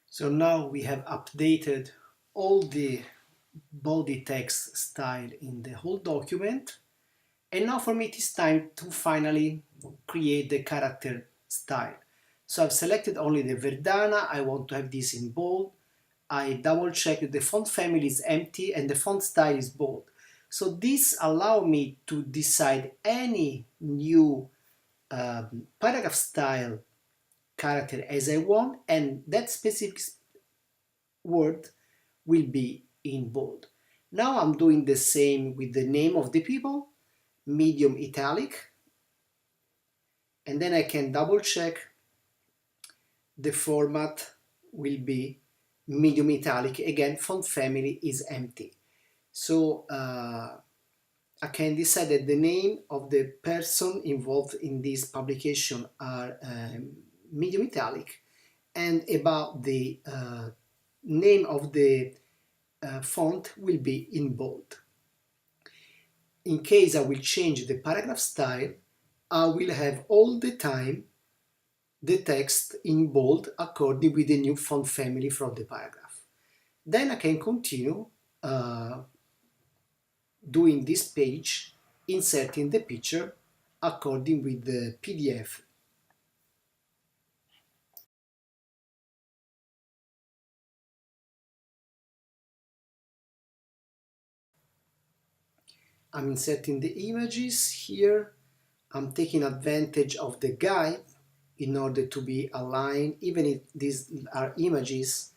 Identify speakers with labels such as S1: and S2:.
S1: So now we have updated all the body text style in the whole document. And now for me it is time to finally create the character style. So I've selected only the Verdana. I want to have this in bold. I double check that the font family is empty and the font style is bold. So this allows me to decide any new paragraph style character as I want, and that specific word will be in bold. Now I'm doing the same with the name of the people, medium italic, and then I can double check the format will be medium italic. Again, font family is empty. So I can decide that the name of the person involved in this publication are medium italic, and about the name of the font will be in bold. In case I will change the paragraph style, I will have all the time the text in bold according with the new font family from the paragraph. Then I can continue doing this page, inserting the picture according with the PDF. I'm inserting the images here. I'm taking advantage of the guide in order to be aligned. Even if these are images,